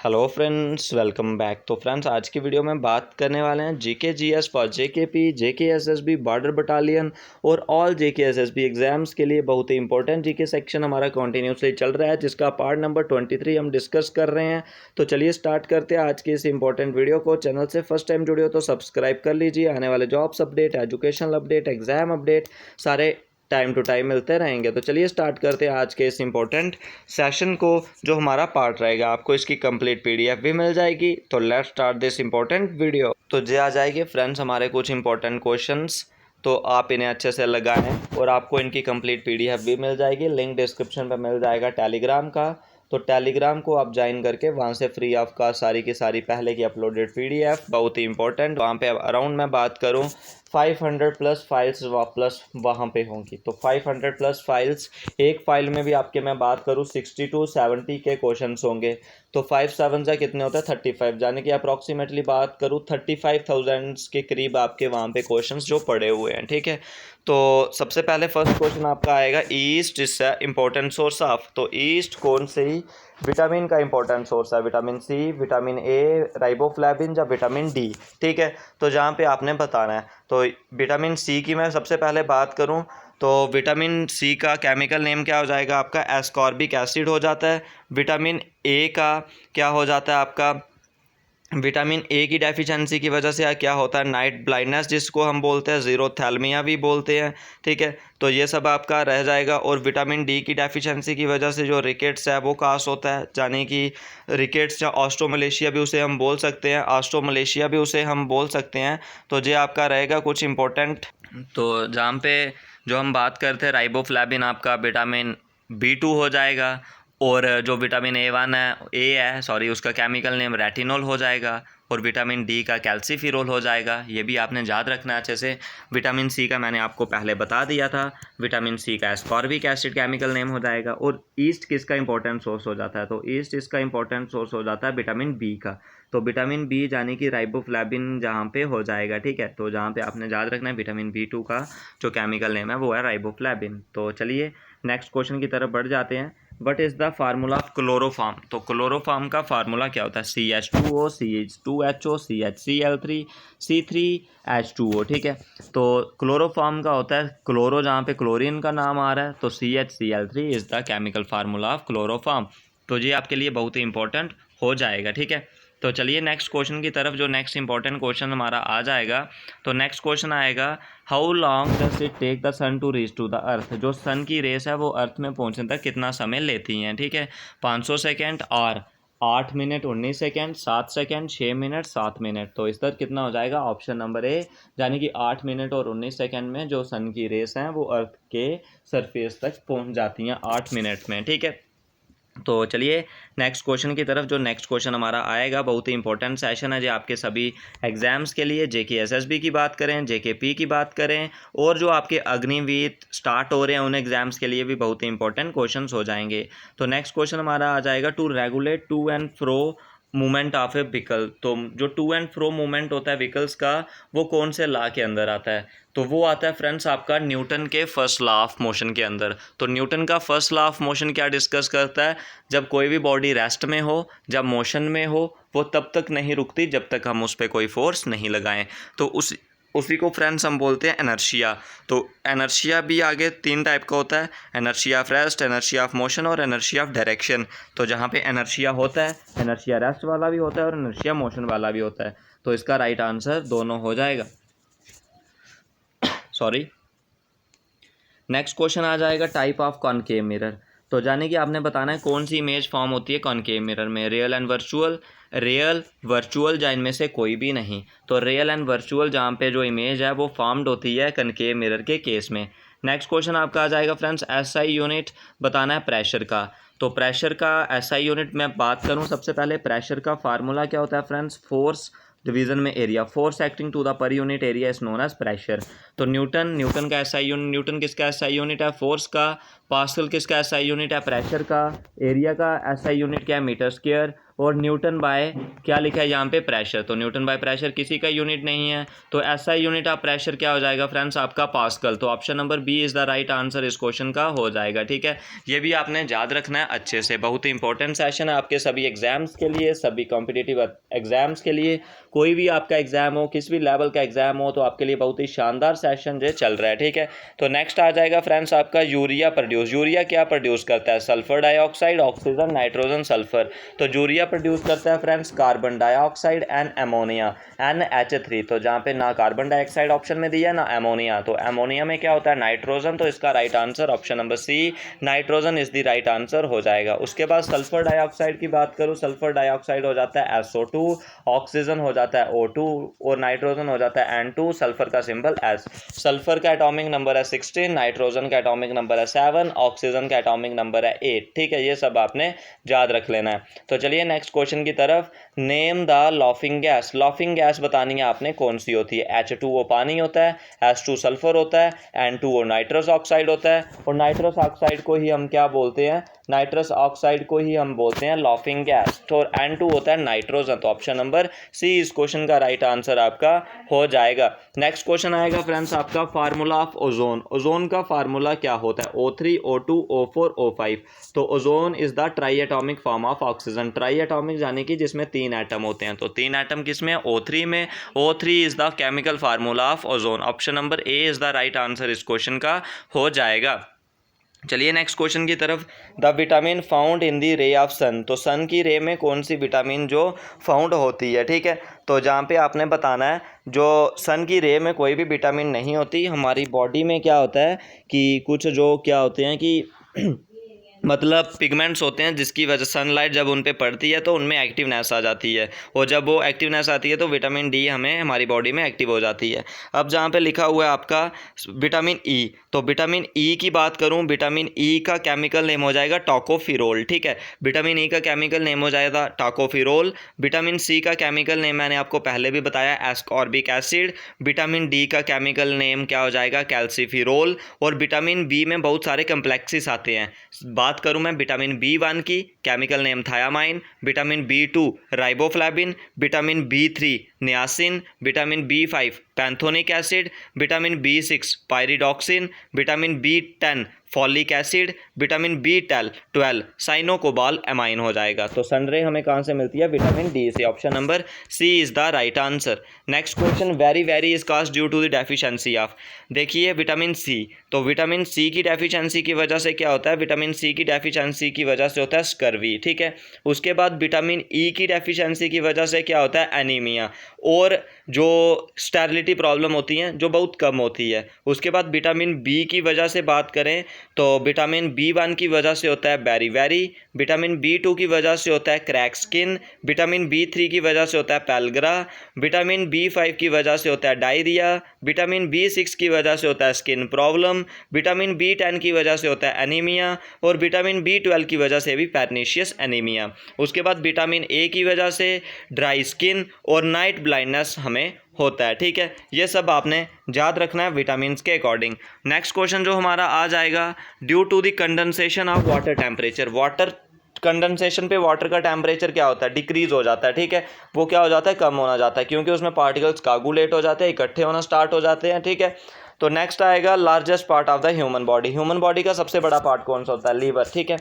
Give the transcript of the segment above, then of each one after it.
Hello friends, welcome back. तो friends, आज की वीडियो में बात करने वाले हैं GK GS for JKP, JK SSB, border battalion और ऑल जेके एसएसबी एग्जाम्स के लिए बहुत ही इंपॉर्टेंट जीके सेक्शन हमारा कंटिन्यूसली चल रहा है, जिसका पार्ट नंबर 23 हम डिस्कस कर रहे हैं। तो चलिए स्टार्ट करते हैं आज की इस इंपॉर्टेंट वीडियो को। चैनल से फर्स्ट टाइम जुड़े हो तो सब्सक्राइब कर लीजिए। आने वाले jobs update, educational update, exam update सारे टाइम टू टाइम मिलते रहेंगे। तो चलिए स्टार्ट करते हैं आज के इस इम्पोर्टेंट सेशन को, जो हमारा पार्ट रहेगा। आपको इसकी कंप्लीट पीडीएफ भी मिल जाएगी। तो let's start this important video. तो जे आ जाएंगे फ्रेंड्स हमारे कुछ इंपॉर्टेंट क्वेश्चंस, तो आप इन्हें अच्छे से लगाएं और आपको इनकी कंप्लीट पीडीएफ भी मिल जाएगी। लिंक डिस्क्रिप्शन पर मिल जाएगा टेलीग्राम का। तो टेलीग्राम को आप ज्वाइन करके वहाँ से फ्री ऑफ का सारी की सारी पहले की अपलोडेड पीडीएफ, बहुत ही इंपॉर्टेंट, वहाँ पे अराउंड मैं बात करूँ 500 प्लस फाइल्स प्लस वहाँ पे होंगी। तो 500 प्लस फाइल्स, एक फाइल में भी आपके मैं बात करूँ 60 to 70 के क्वेश्चंस होंगे। तो 5 7 से कितने होते हैं 35, यानी कि अप्रॉक्सीमेटली बात करूँ 35,000 के करीब आपके वहाँ पे क्वेश्चंस जो पड़े हुए हैं। ठीक है, तो सबसे पहले फर्स्ट क्वेश्चन आपका आएगा, yeast is important source of. तो ईस्ट कौन से ही विटामिन का इंपॉर्टेंट सोर्स है? Vitamin C, vitamin A, riboflavin या विटामिन डी। ठीक है, तो जहाँ पे आपने बताना है, तो विटामिन सी की मैं सबसे पहले बात करूँ तो विटामिन सी का केमिकल नेम क्या हो जाएगा आपका? एस्कॉर्बिक एसिड हो जाता है। विटामिन ए का क्या हो जाता है आपका? विटामिन ए की डेफिशिएंसी की वजह से क्या होता है? नाइट ब्लाइंडनेस, जिसको हम बोलते हैं ज़ीरोथैल्मिया भी बोलते हैं। ठीक है, तो ये सब आपका रह जाएगा। और विटामिन डी की डेफिशिएंसी की वजह से जो रिकेट्स है वो कास होता है, यानी कि रिकेट्स या ऑस्ट्रोमलेशिया भी उसे हम बोल सकते हैं, ऑस्ट्रोमलेशिया भी उसे हम बोल सकते हैं। तो ये आपका रहेगा कुछ इंपॉर्टेंट। तो जहाँ पे जो हम बात करते हैं राइबोफ्लेविन, आपका विटामिन B2 हो जाएगा। और जो विटामिन ए है उसका केमिकल नेम रेटिनॉल हो जाएगा। और विटामिन डी का कैल्सीफिरोल हो जाएगा। ये भी आपने याद रखना है अच्छे से। विटामिन सी का मैंने आपको पहले बता दिया था, विटामिन सी का एस्कॉर्बिक एसिड केमिकल नेम हो जाएगा। और ईस्ट किसका इंपॉर्टेंट सोर्स हो जाता है? तो ईस्ट इसका इंपॉर्टेंट सोर्स हो जाता है विटामिन बी का। तो विटामिन बी यानी कि राइबोफ्लेविन जहाँ पे हो जाएगा। ठीक है, तो जहाँ पे आपने याद रखना है विटामिन B2 का जो केमिकल नेम है वो है राइबोफ्लेविन। तो चलिए नेक्स्ट क्वेश्चन की तरफ बढ़ जाते हैं। What is the formula of chloroform? तो क्लोरोफार्म का फार्मूला क्या होता है? CH2O, CH2HO, CHCl3, C3H2O। ठीक है, तो क्लोरोफार्म का होता है क्लोरो, जहाँ पे क्लोरीन का नाम आ रहा है, तो CHCl3 is the chemical formula of chloroform. तो ये आपके लिए बहुत ही इंपॉर्टेंट हो जाएगा। ठीक है, तो चलिए नेक्स्ट क्वेश्चन की तरफ, जो नेक्स्ट इंपॉर्टेंट क्वेश्चन हमारा आ जाएगा। तो नेक्स्ट क्वेश्चन आएगा, how long does it take the sun to reach to the earth? जो सन की रेस है वो अर्थ में पहुंचने तक कितना समय लेती हैं? ठीक है, 500 सेकेंड और 8 minute 19 second, 7 second, 6 minute, 7 minute. तो इस तरह कितना हो जाएगा? ऑप्शन नंबर ए, यानी कि 8 मिनट और 19 सेकेंड में जो सन की रेस हैं वो अर्थ के सरफेस तक पहुंच जाती हैं 8 मिनट में। ठीक है, तो चलिए नेक्स्ट क्वेश्चन की तरफ। जो नेक्स्ट क्वेश्चन हमारा आएगा, बहुत ही इंपॉर्टेंट सेशन है जो आपके सभी एग्जाम्स के लिए, जेके एसएसबी की बात करें, जेकेपी की बात करें, और जो आपके अग्निवीर स्टार्ट हो रहे हैं उन एग्जाम्स के लिए भी बहुत ही इंपॉर्टेंट क्वेश्चंस हो जाएंगे। तो नेक्स्ट क्वेश्चन हमारा आ जाएगा, to regulate to and fro movement of a vehicle. तो जो टू एंड फ्रो मूवमेंट होता है व्हीकल्स का, वो कौन से लॉ के अंदर आता है? तो वो आता है फ्रेंड्स आपका न्यूटन के फर्स्ट लॉ ऑफ मोशन के अंदर। तो न्यूटन का फर्स्ट लॉ ऑफ मोशन क्या डिस्कस करता है? जब कोई भी बॉडी रेस्ट में हो, जब मोशन में हो, वो तब तक नहीं रुकती जब तक हम उस पर कोई फोर्स नहीं लगाएं। तो उसी को फ्रेंड्स हम बोलते हैं एनर्शिया। तो एनर्शिया भी आगे 3 टाइप का होता है, inertia of rest, inertia of motion और एनर्शिया ऑफ डायरेक्शन। तो जहाँ पे एनर्शिया होता है, एनर्शिया रेस्ट वाला भी होता है और एनर्शिया मोशन वाला भी होता है। तो इसका राइट आंसर दोनों हो जाएगा। सॉरी, नेक्स्ट क्वेश्चन आ जाएगा, टाइप ऑफ कॉनकेव मिरर। तो जाने कि आपने बताना है कौन सी इमेज फॉर्म होती है कॉनकेव मिरर में, real and virtual, real, virtual या इनमें से कोई भी नहीं। तो रियल एंड वर्चुअल जहाँ पे जो इमेज है वो फॉर्म्ड होती है कॉनकेव मिरर के केस में। नेक्स्ट क्वेश्चन आपका आ जाएगा फ्रेंड्स, एसआई यूनिट बताना है प्रेशर का। तो प्रेशर का एसआई यूनिट में बात करूँ, सबसे पहले प्रेशर का फार्मूला क्या होता है फ्रेंड्स? फोर्स डिवीजन में area, force acting to the per unit area is known as pressure. तो न्यूटन का एसआई यूनिट, न्यूटन किसका एसआई यूनिट है? फोर्स का। पास्कल किसका एसआई यूनिट है? प्रेशर का। एरिया का एसआई यूनिट क्या है? Metre square. और न्यूटन बाय क्या लिखा है यहाँ पे, प्रेशर। तो न्यूटन बाय प्रेशर किसी का यूनिट नहीं है, तो ऐसा यूनिट ऑफ प्रेशर क्या हो जाएगा फ्रेंड्स, आपका पास्कल। तो option number B is the right answer इस क्वेश्चन का हो जाएगा। ठीक है, ये भी आपने याद रखना है अच्छे से, बहुत ही इंपॉर्टेंट सेशन है आपके सभी एग्जाम्स के लिए, सभी कॉम्पिटिटिव एग्जाम्स के लिए। कोई भी आपका एग्जाम हो, किस भी लेवल का एग्जाम हो, तो आपके लिए बहुत ही शानदार सेशन जो चल रहा है। ठीक है, तो नेक्स्ट आ जाएगा फ्रेंड्स आपका यूरिया प्रोड्यूस। यूरिया क्या प्रोड्यूस करता है, sulphur dioxide, oxygen, nitrogen, sulphur. तो यूरिया प्रोड्यूस करता है friends carbon dioxide and ammonia, NH3। तो जहाँ पे ना कार्बन डाइऑक्साइड ऑप्शन में दिया ना अमोनिया, तो अमोनिया में क्या होता है, नाइट्रोजन। तो इसका right answer option number C, nitrogen is the right answer हो जाएगा। उसके बाद सल्फर डाइऑक्साइड की बात करूँ, सल्फर डाइऑक्साइड हो जाता है SO2, ऑक्सीजन हो जाता है O2 और नाइट्रोजन हो जाता है N2, सल्फर का सिंबल S। सल्फर का एटॉमिक नंबर है 16, नाइट्रोजन का एटॉमिक नंबर है 7, ऑक्सीजन का एटॉमिक नंबर है 8। ठीक है, ये सब आपने याद रख लेना है। तो चलिए नेक्स्ट क्वेश्चन की तरफ। Name the laughing gas. Laughing gas बतानी है आपने कौन सी होती है। H2O पानी होता है, S2 सल्फर होता है, N2O नाइट्रस ऑक्साइड होता है, और नाइट्रस ऑक्साइड को ही हम क्या बोलते हैं, नाइट्रस ऑक्साइड को ही हम बोलते हैं लॉफिंग गैस। तो N2 होता है नाइट्रोजन। तो ऑप्शन नंबर सी इस क्वेश्चन का राइट आंसर आपका हो जाएगा। नेक्स्ट क्वेश्चन आएगा फ्रेंड्स आपका फार्मूला ऑफ ओजोन। ओजोन का फार्मूला क्या होता है, O3, O2, O4, O5। तो ozone is the try atomic form of oxygen. Try atomic यानी कि जिसमें 3 एटम होते हैं, तो 3 एटम किसमें, O3 में। O3 is the chemical formula of ozone. Option number A is the right answer इस क्वेश्चन का हो जाएगा। चलिए नेक्स्ट क्वेश्चन की तरफ। The vitamin found in the ray of सन। तो सन की रे में कौन सी विटामिन जो फाउंड होती है। ठीक है, तो जहाँ पे आपने बताना है, जो सन की रे में कोई भी विटामिन नहीं होती। हमारी बॉडी में क्या होता है कि कुछ जो क्या होते हैं कि मतलब पिगमेंट्स होते हैं, जिसकी वजह सनलाइट जब उन पे पड़ती है तो उनमें एक्टिवनेस आ जाती है, और जब वो एक्टिवनेस आती है तो विटामिन डी हमें हमारी बॉडी में एक्टिव हो जाती है। अब जहाँ पे लिखा हुआ है आपका विटामिन ई, तो विटामिन ई की बात करूँ, विटामिन ई का केमिकल नेम हो जाएगा टोकोफिरोल। ठीक है, विटामिन ई का केमिकल नेम हो जाएगा टोकोफिरोल। विटामिन सी का केमिकल नेम मैंने आपको पहले भी बताया, एस्कॉर्बिक एसिड। विटामिन डी का केमिकल नेम क्या हो जाएगा, कैल्सीफिरोल। और विटामिन बी में बहुत सारे कम्प्लेक्सेस आते हैं। बात करूं मैं विटामिन B1 की, chemical name thiamine. Vitamin B2 riboflavin. Vitamin B3 niacin. Vitamin B5 pantothenic acid. Vitamin B6 pyridoxine. Vitamin B10 folic acid. Vitamin B12 cyanocobalamin हो जाएगा। तो सनरे हमें कहाँ से मिलती है, विटामिन डी से। Option number C is the right answer. Next question, वेरी वेरी is caused due to the deficiency of. देखिए विटामिन सी, तो विटामिन सी की डेफिशिएंसी की वजह से क्या होता है, विटामिन सी की डेफिशिएंसी की वजह से होता है स्कर्वी। ठीक है, उसके बाद विटामिन ई की डेफिशिएंसी की वजह से क्या होता है, एनीमिया। और जो स्टेरिलिटी प्रॉब्लम होती हैं जो बहुत कम होती है। उसके बाद विटामिन बी की वजह से बात करें तो विटामिन B1 की वजह से होता है बेरी वेरी। विटामिन B2 की वजह से होता है क्रैक स्किन। विटामिन B3 की वजह से होता है पेलग्रा। विटामिन B5 की वजह से होता है डायरिया। विटामिन B6 की वजह से होता है स्किन प्रॉब्लम। विटामिन B10 की वजह से होता है एनीमिया। और विटामिन B12 की वजह से भी पर्नीशियस एनीमिया। उसके बाद विटामिन ए की वजह से ड्राई स्किन और नाइट ब्लाइंडनेस हमें होता है। ठीक है, ये सब आपने याद रखना है विटामिन के अकॉर्डिंग। नेक्स्ट क्वेश्चन जो हमारा आ जाएगा, due to the condensation of water temperature. Water condensation पे वाटर का टेम्परेचर क्या होता है, डिक्रीज हो जाता है। ठीक है, वो क्या हो जाता है, कम होना जाता है, क्योंकि उसमें पार्टिकल्स कागुलेट हो जाते हैं, इकट्ठे होना स्टार्ट हो जाते हैं। ठीक है, तो नेक्स्ट आएगा largest part of the human body. Human body का सबसे बड़ा पार्ट कौन सा होता है, लीवर। ठीक है,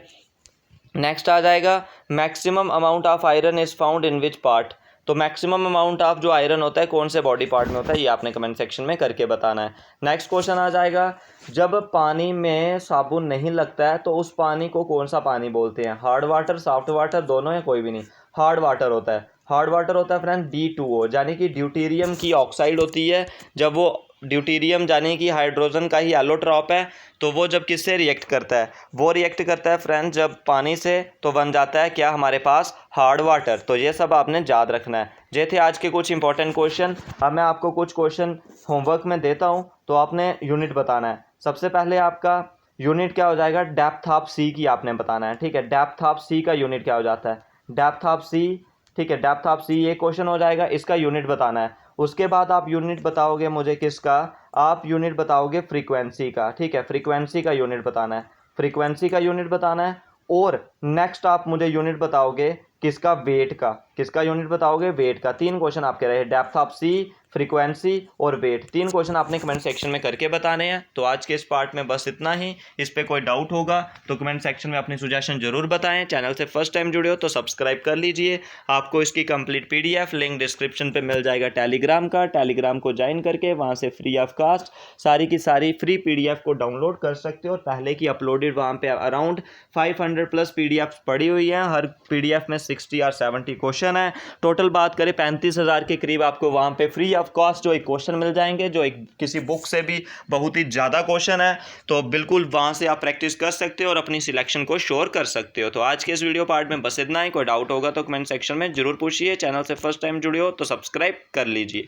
नेक्स्ट आ जाएगा maximum amount of iron is found in which part. तो मैक्सिमम अमाउंट ऑफ जो आयरन होता है कौन से बॉडी पार्ट में होता है, ये आपने कमेंट सेक्शन में करके बताना है। नेक्स्ट क्वेश्चन आ जाएगा, जब पानी में साबुन नहीं लगता है तो उस पानी को कौन सा पानी बोलते हैं, हार्ड वाटर, सॉफ्ट वाटर, दोनों या कोई भी नहीं। हार्ड वाटर होता है। हार्ड वाटर होता है फ्रेंड D2O, यानी कि ड्यूटीरियम की ऑक्साइड होती है। जब वो ड्यूटीरियम यानी कि हाइड्रोजन का ही एलोट्रॉप है, तो वो जब किससे रिएक्ट करता है, वो रिएक्ट करता है फ्रेंड जब पानी से, तो बन जाता है क्या हमारे पास, हार्ड वाटर। तो ये सब आपने याद रखना है। ये थे आज के कुछ इंपॉर्टेंट क्वेश्चन। अब मैं आपको कुछ क्वेश्चन होमवर्क में देता हूँ, तो आपने यूनिट बताना है। सबसे पहले आपका यूनिट क्या हो जाएगा, डेप्थ ऑफ सी की आपने बताना है। ठीक है, डेप्थ ऑफ सी का यूनिट क्या हो जाता है, डेप्थ ऑफ सी। ठीक है, डेप्थ ऑफ सी ये क्वेश्चन हो जाएगा, इसका यूनिट बताना है। उसके बाद आप यूनिट बताओगे मुझे किसका, आप यूनिट बताओगे फ्रीक्वेंसी का। ठीक है, फ्रीक्वेंसी का यूनिट बताना है, फ्रीक्वेंसी का यूनिट बताना है। और नेक्स्ट आप मुझे यूनिट बताओगे किसका? वेट का। किसका यूनिट बताओगे? वेट का। 3 क्वेश्चन आपके रहे, डेप्थ ऑफ सी, फ्रीक्वेंसी और वेट। 3 क्वेश्चन आपने कमेंट सेक्शन में करके बताने हैं। तो आज के इस पार्ट में बस इतना ही। इस पे कोई डाउट होगा तो कमेंट सेक्शन में अपनी सुजेशन जरूर बताएं। चैनल से फर्स्ट टाइम जुड़े हो तो सब्सक्राइब कर लीजिए। आपको इसकी कंप्लीट पीडीएफ लिंक डिस्क्रिप्शन पे मिल जाएगा टेलीग्राम का। टेलीग्राम को ज्वाइन करके वहाँ से फ्री ऑफ कास्ट सारी की सारी फ्री पीडीएफ को डाउनलोड कर सकते हो। पहले की अपलोडेड वहाँ पे अराउंड 500 प्लस पीडीएफ पड़ी हुई हैं। हर पीडीएफ में 60 और 70 क्वेश्चन है। टोटल बात करें 35,000 के करीब आपको वहाँ पे फ्री ऑफ कॉस्ट जो एक क्वेश्चन मिल जाएंगे, जो एक किसी बुक से भी बहुत ही ज़्यादा क्वेश्चन है। तो बिल्कुल वहाँ से आप प्रैक्टिस कर सकते हो और अपनी सिलेक्शन को श्योर कर सकते हो। तो आज के इस वीडियो पार्ट में बस इतना ही। कोई डाउट होगा तो कमेंट सेक्शन में जरूर पूछिए। चैनल से फर्स्ट टाइम जुड़े हो तो सब्सक्राइब कर लीजिए।